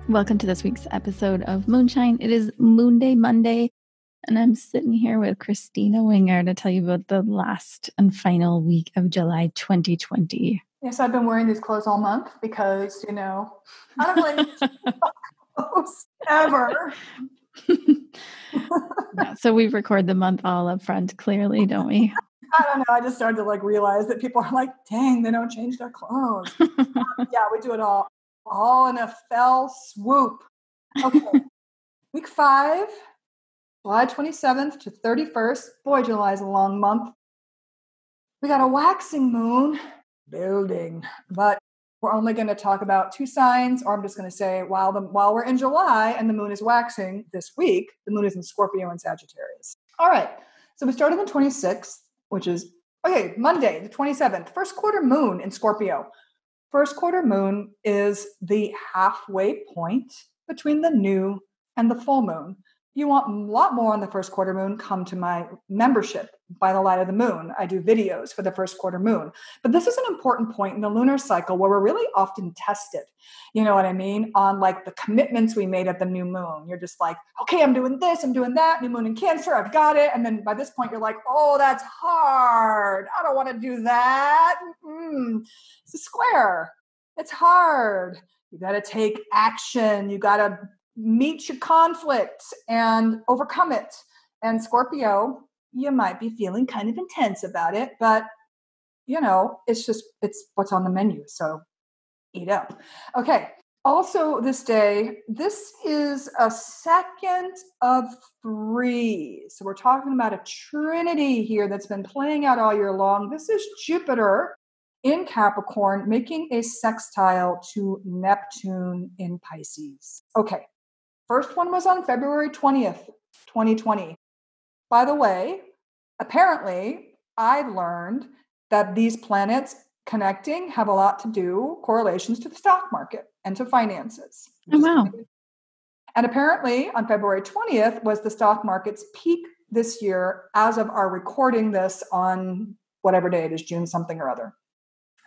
Welcome to this week's episode of Moonshine. It is Moon Day Monday, and I'm sitting here with Kristina Wingeier to tell you about the last and final week of July 2020. Yes, I've been wearing these clothes all month because, I don't really clothes ever. Yeah, so we record the month all up front, clearly, don't we? I don't know. I just started to realize that people are like, dang, they don't change their clothes. Yeah, we do it all in a fell swoop. Okay. Week 5, July 27th to 31st. Boy, July is a long month. We got a waxing moon building, but we're only going to talk about 2 signs, or I'm just going to say while we're in July and the moon is waxing this week, the moon is in Scorpio and Sagittarius. All right. So we started on the 26th, which is, Monday, the 27th, first quarter moon in Scorpio. First quarter moon is the halfway point between the new and the full moon. You want a lot more on the first quarter moon, come to my membership, By the Light of the Moon. I do videos for the first quarter moon. But this is an important point in the lunar cycle where we're really often tested, you know what I mean, on the commitments we made at the new moon. You're just like, okay, I'm doing this, I'm doing that, new moon in Cancer, I've got it. And then by this point, you're like, oh, that's hard. I don't want to do that. It's a square. It's hard. You got to take action. You got to meet your conflict and overcome it. And Scorpio, you might be feeling kind of intense about it, but it's what's on the menu. So eat up. Okay. Also this day, this is a second of 3. So we're talking about a trinity here that's been playing out all year long. This is Jupiter in Capricorn making a sextile to Neptune in Pisces. Okay. First one was on February 20th, 2020. By the way, apparently, I learned that these planets connecting have a lot to do, correlations to the stock market and to finances. Oh, wow. And apparently, on February 20th was the stock market's peak this year as of our recording this on whatever day it is, June something or other.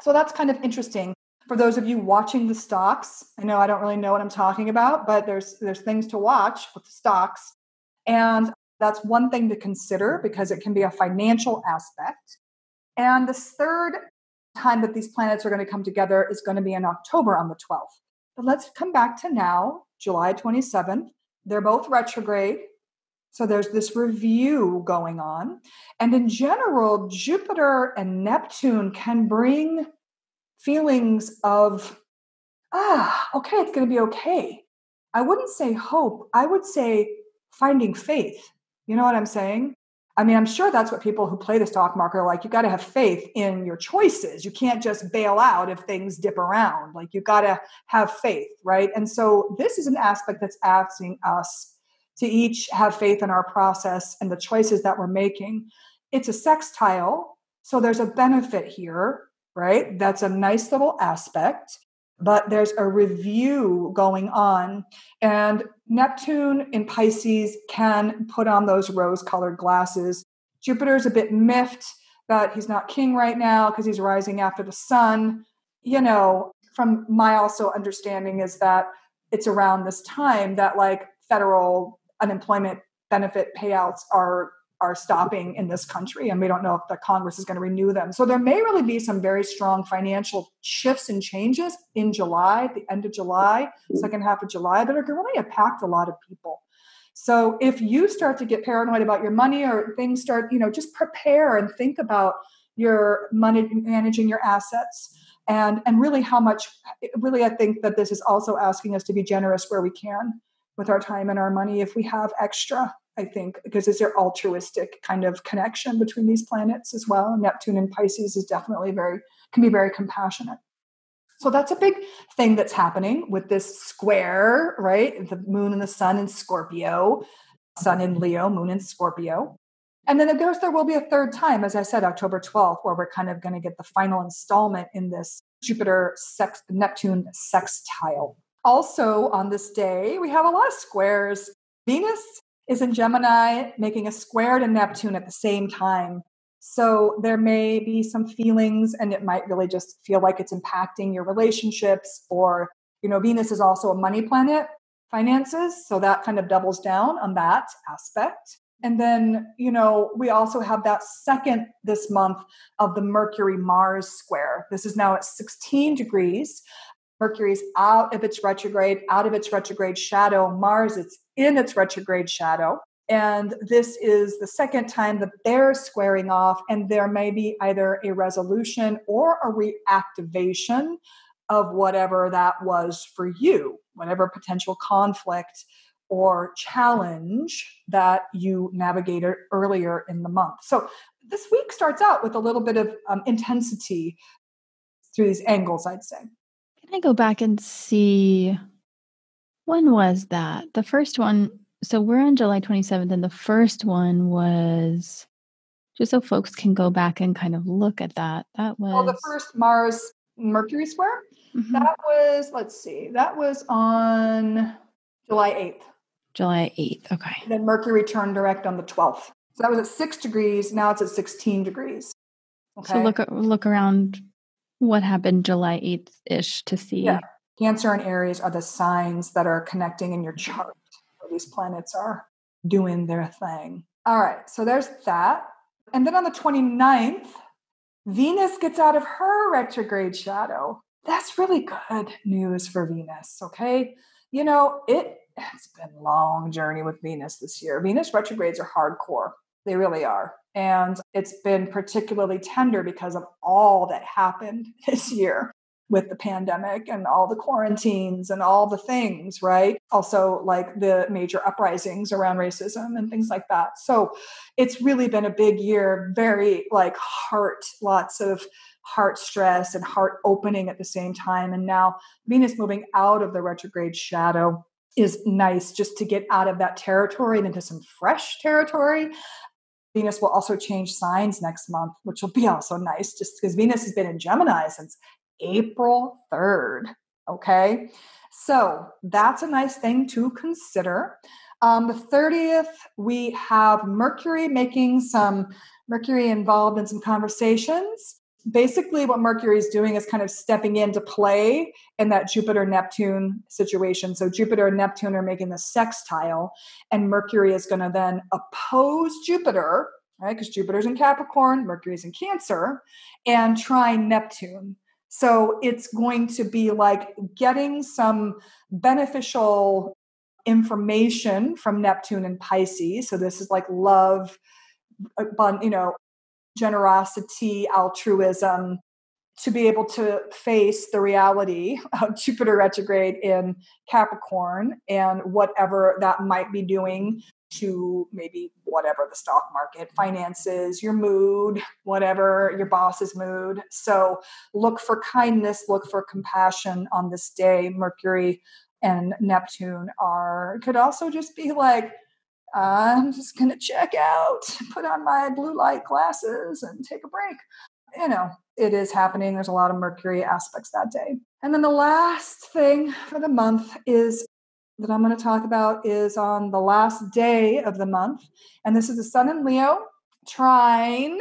So that's kind of interesting. For those of you watching the stocks, I know I don't really know what I'm talking about, but there's things to watch with the stocks. And that's one thing to consider because it can be a financial aspect. And the third time that these planets are going to come together is going to be in October on the 12th. But let's come back to now, July 27th. They're both retrograde. So there's this review going on. And in general, Jupiter and Neptune can bring feelings of, okay, it's going to be okay. I wouldn't say hope. I would say finding faith. You know what I'm saying? I mean, I'm sure that's what people who play the stock market are like. You got to have faith in your choices. You can't just bail out if things dip around. You got to have faith, right? And so this is an aspect that's asking us to each have faith in our process and the choices that we're making. It's a sextile, so there's a benefit here, right? That's a nice little aspect, but there's a review going on. And Neptune in Pisces can put on those rose-colored glasses. Jupiter's a bit miffed that he's not king right now because he's rising after the sun. From my also understanding is that it's around this time that federal unemployment benefit payouts are stopping in this country, and we don't know if the Congress is going to renew them. So there may really be some very strong financial shifts and changes in July, the end of July, second half of July, that are going to really impact a lot of people. So if you start to get paranoid about your money or things start, just prepare and think about your money, managing your assets, and really how much, really I think that this is also asking us to be generous where we can with our time and our money if we have extra. I think, because it's their altruistic kind of connection between these planets as well. Neptune in Pisces is definitely can be very compassionate. So that's a big thing that's happening with this square, right? The moon and the sun in Scorpio, sun in Leo, moon in Scorpio. And then there will be a third time, as I said, October 12th, where we're kind of going to get the final installment in this Jupiter-Neptune sextile. Also on this day, we have a lot of squares. Venus is in Gemini, making a square to Neptune at the same time. So there may be some feelings, and it might really just feel like it's impacting your relationships, or Venus is also a money planet, finances. So that kind of doubles down on that aspect. And then, we also have that second this month of the Mercury-Mars square. This is now at 16 degrees. Mercury's out of its retrograde shadow. Mars is in its retrograde shadow. And this is the second time that they're squaring off, and there may be either a resolution or a reactivation of whatever that was for you, whatever potential conflict or challenge that you navigated earlier in the month. So this week starts out with a little bit of intensity through these angles, I'd say. Can I go back and see, when was that? The first one, so we're on July 27th, and the first one was, just so folks can go back and kind of look at that. That was... the first Mars-Mercury square? Mm-hmm. That was, let's see, that was on July 8th. July 8th, okay. And then Mercury turned direct on the 12th. So that was at 6 degrees. Now it's at 16 degrees. Okay. So look around what happened July 8th-ish to see. Yeah. Cancer and Aries are the signs that are connecting in your chart where these planets are doing their thing. All right. So there's that. And then on the 29th, Venus gets out of her retrograde shadow. That's really good news for Venus. Okay. It's been a long journey with Venus this year. Venus retrogrades are hardcore. They really are. And it's been particularly tender because of all that happened this year with the pandemic and all the quarantines and all the things, right? Also, like the major uprisings around racism and things like that. So it's really been a big year, very lots of heart stress and heart opening at the same time. And now Venus moving out of the retrograde shadow is nice, just to get out of that territory and into some fresh territory. Venus will also change signs next month, which will be also nice, just because Venus has been in Gemini since April 3rd. Okay. So that's a nice thing to consider. The 30th, we have Mercury involved in some conversations. Basically, what Mercury is doing is kind of stepping into play in that Jupiter-Neptune situation. So Jupiter and Neptune are making the sextile, and Mercury is going to then oppose Jupiter, right? Because Jupiter's in Capricorn, Mercury's in Cancer, and trine Neptune. So it's going to be like getting some beneficial information from Neptune and Pisces. So this is like love, generosity, altruism, to be able to face the reality of Jupiter retrograde in Capricorn and whatever that might be doing to maybe whatever the stock market, finances, your mood, whatever your boss's mood. So look for kindness, look for compassion on this day. Mercury and Neptune could also just be like, I'm just going to check out, put on my blue light glasses and take a break. It is happening. There's a lot of Mercury aspects that day. And then the last thing for the month that I'm going to talk about is on the last day of the month. And this is the Sun in Leo, trine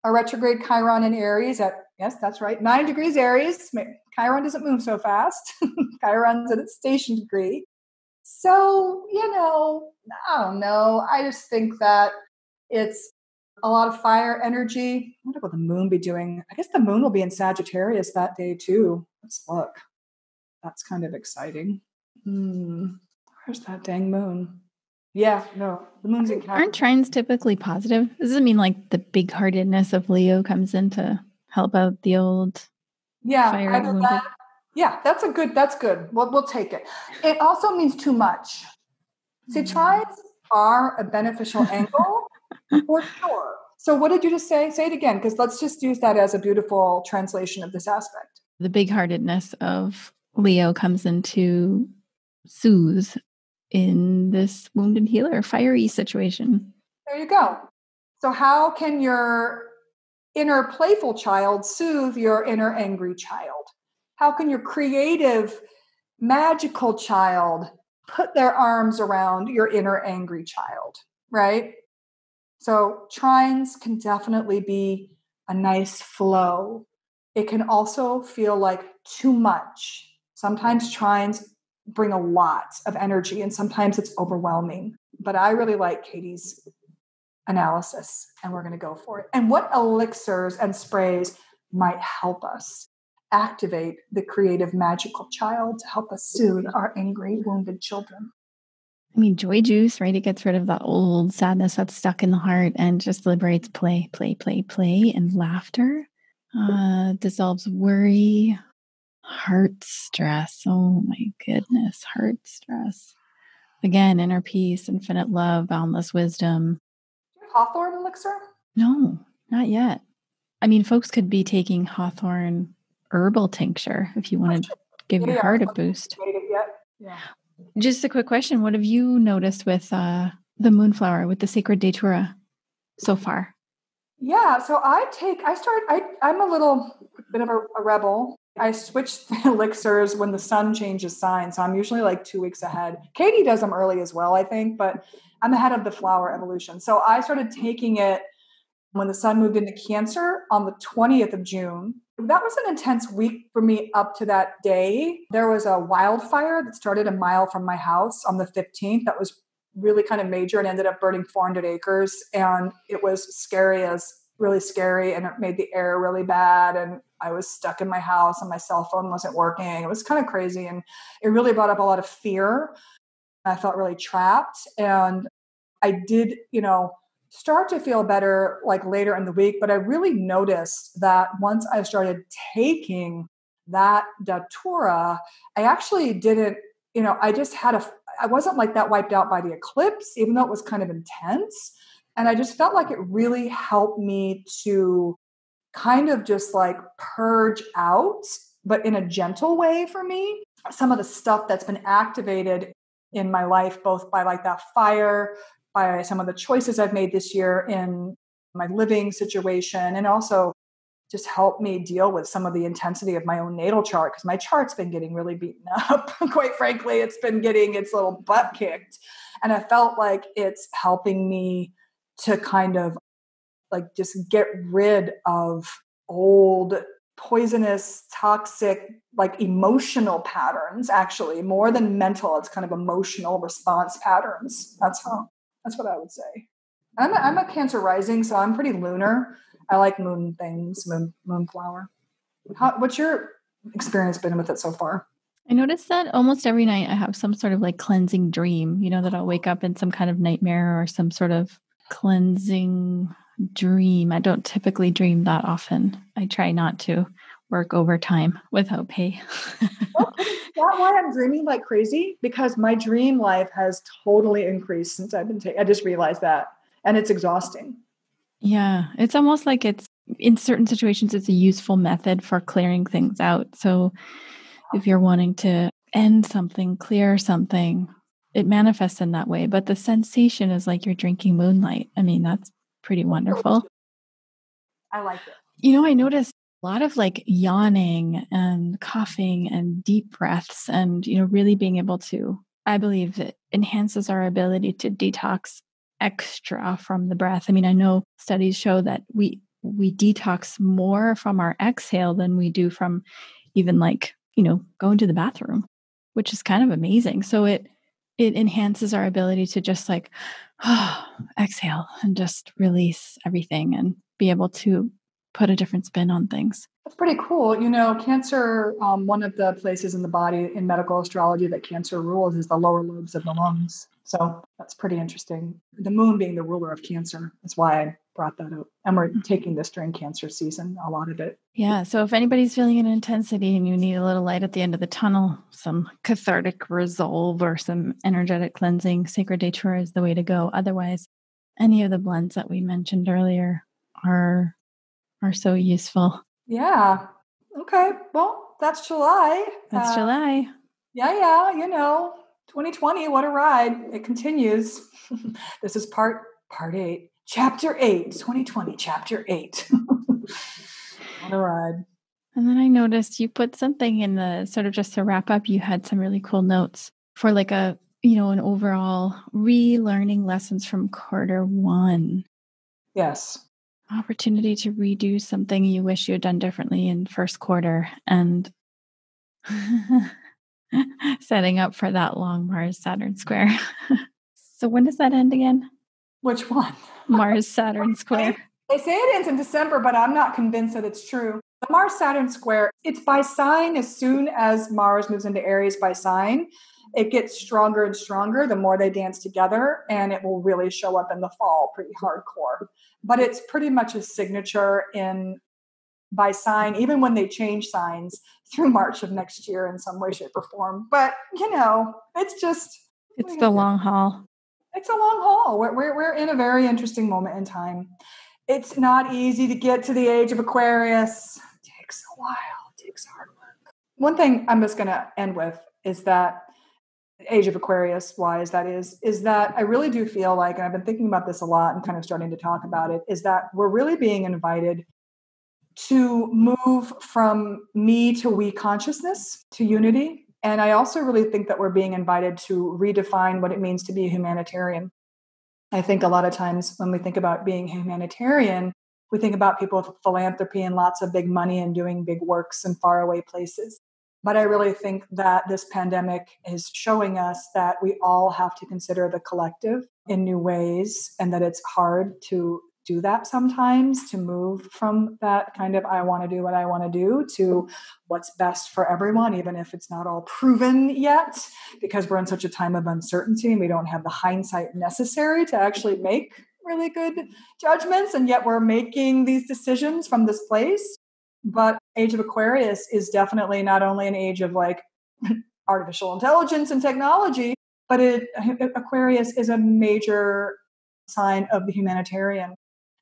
a retrograde Chiron in Aries yes, that's right, 9 degrees Aries. Chiron doesn't move so fast. Chiron's at its station degree. So, I don't know. I just think that it's a lot of fire energy. I wonder what the moon be doing. I guess the moon will be in Sagittarius that day too. Let's look. That's kind of exciting. Where's that dang moon? Yeah, no, the moon's in Capricorn. Aren't trines typically positive? Does it mean like the big-heartedness of Leo comes in to help out the old fire wounded? Yeah, that's good. We'll take it. It also means too much. See, trines are a beneficial angle for sure. So what did you just say? Say it again, because let's just use that as a beautiful translation of this aspect. The big-heartedness of Leo comes into soothe in this wounded healer, fiery situation. There you go. So how can your inner playful child soothe your inner angry child? How can your creative, magical child put their arms around your inner angry child, right? So trines can definitely be a nice flow. It can also feel like too much. Sometimes trines bring a lot of energy and sometimes it's overwhelming. But I really like Katie's analysis and we're going to go for it. And what elixirs and sprays might help us activate the creative, magical child to help us soothe our angry, wounded children? I mean, joy juice, right? It gets rid of that old sadness that's stuck in the heart and just liberates play, and laughter. Dissolves worry, heart stress. Oh my goodness, heart stress. Again, inner peace, infinite love, boundless wisdom. Hawthorn elixir? No, not yet. I mean, folks could be taking Hawthorn herbal tincture if you want to give your heart a boost. Yeah. Just a quick question. What have you noticed with the moonflower, with the sacred datura so far? Yeah, so I'm a little bit of a rebel. I switch the elixirs when the sun changes signs. So I'm usually like 2 weeks ahead. Katie does them early as well, I think, but I'm ahead of the flower evolution. So I started taking it when the sun moved into Cancer on the 20th of June. That was an intense week for me up to that day. There was a wildfire that started a mile from my house on the 15th. That was really kind of major and ended up burning 400 acres. And it was really scary. And it made the air really bad. And I was stuck in my house and my cell phone wasn't working. It was kind of crazy. And it really brought up a lot of fear. I felt really trapped. And I did, start to feel better like later in the week. But I really noticed that once I started taking that datura, I actually didn't, I wasn't like that wiped out by the eclipse, even though it was kind of intense. And I just felt like it really helped me to kind of just like purge out, but in a gentle way for me, some of the stuff that's been activated in my life, both by like that fire, by some of the choices I've made this year in my living situation, and also just help me deal with some of the intensity of my own natal chart, because my chart's been getting really beaten up. Quite frankly, it's been getting its little butt kicked. And I felt like it's helping me to kind of like just get rid of old, poisonous, toxic, like emotional patterns, actually, more than mental. It's kind of emotional response patterns. That's what I would say. I'm a Cancer rising, so I'm pretty lunar. I like moon things, moonflower. What's your experience been with it so far? I noticed that almost every night I have some sort of like cleansing dream, that I'll wake up in some kind of nightmare or some sort of cleansing dream. I don't typically dream that often. I try not to work overtime without pay. Is that why I'm dreaming like crazy? Because my dream life has totally increased since I've been I just realized that. And it's exhausting. Yeah. It's almost like in certain situations, it's a useful method for clearing things out. So if you're wanting to end something, clear something, it manifests in that way. But the sensation is like you're drinking moonlight. I mean, that's pretty wonderful. I like it. I noticed a lot of like yawning and coughing and deep breaths and, really being able to, I believe it enhances our ability to detox extra from the breath. I mean, I know studies show that we detox more from our exhale than we do from even like, going to the bathroom, which is kind of amazing. So it enhances our ability to just like, exhale and just release everything and be able to put a different spin on things. That's pretty cool. Cancer, one of the places in the body in medical astrology that Cancer rules is the lower lobes of the lungs. So that's pretty interesting. The moon being the ruler of Cancer. That's why I brought that up. And we're taking this during Cancer season, a lot of it. Yeah. So if anybody's feeling an intensity and you need a little light at the end of the tunnel, some cathartic resolve or some energetic cleansing, Sacred Datura is the way to go. Otherwise, any of the blends that we mentioned earlier are so useful. Yeah. Okay. Well, that's July. That's July. Yeah. 2020, what a ride. It continues. This is part 8, chapter 8, 2020, chapter 8. What a ride. And then I noticed you put something in the sort of just to wrap up, you had some really cool notes for like an overall relearning lessons from Q1. Yes. Opportunity to redo something you wish you had done differently in first quarter. And Setting up for that long Mars-Saturn square. So when does that end again? Which one? Mars-Saturn square. They say it ends in December, but I'm not convinced that it's true. The Mars-Saturn square, it's by sign. As soon as Mars moves into Aries by sign, it gets stronger and stronger the more they dance together, and it will really show up in the fall pretty hardcore. But it's pretty much a signature in by sign, even when they change signs through March of next year in some way, shape, or form. But, it's just... It's the long haul. It's a long haul. We're in a very interesting moment in time. It's not easy to get to the age of Aquarius. It takes a while. It takes hard work. One thing I'm just going to end with is that age of Aquarius, wise that is that I really do feel like, and I've been thinking about this a lot and kind of starting to talk about it, is that we're really being invited to move from me to we consciousness to unity. And I also really think that we're being invited to redefine what it means to be a humanitarian. I think a lot of times when we think about being humanitarian, we think about people with philanthropy and lots of big money and doing big works in faraway places. But I really think that this pandemic is showing us that we all have to consider the collective in new ways, and that it's hard to do that sometimes, to move from that kind of I want to do what I want to do to what's best for everyone, even if it's not all proven yet, because we're in such a time of uncertainty and we don't have the hindsight necessary to actually make really good judgments. And yet we're making these decisions from this place. But Age of Aquarius is definitely not only an age of like artificial intelligence and technology, but Aquarius is a major sign of the humanitarian.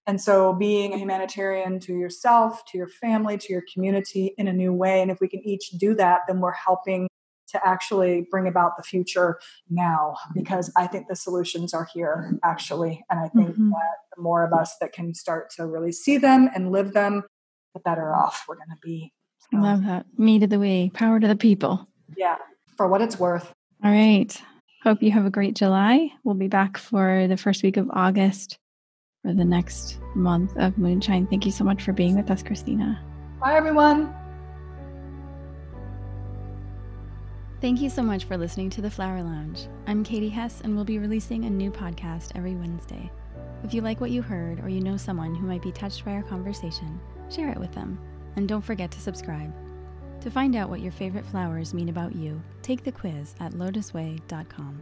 And so being a humanitarian to yourself, to your family, to your community in a new way. And if we can each do that, then we're helping to actually bring about the future now, because I think the solutions are here, actually. And I think that the more of us that can start to really see them and live them, the better off we're going to be. So, love that. Me to the we, power to the people. Yeah, for what it's worth. All right. Hope you have a great July. We'll be back for the first week of August for the next month of Moonshine. Thank you so much for being with us, Kristina. Bye, everyone. Thank you so much for listening to The Flower Lounge. I'm Katie Hess, and we'll be releasing a new podcast every Wednesday. If you like what you heard, or you know someone who might be touched by our conversation, share it with them. And don't forget to subscribe. To find out what your favorite flowers mean about you, take the quiz at LOTUSWEI.com.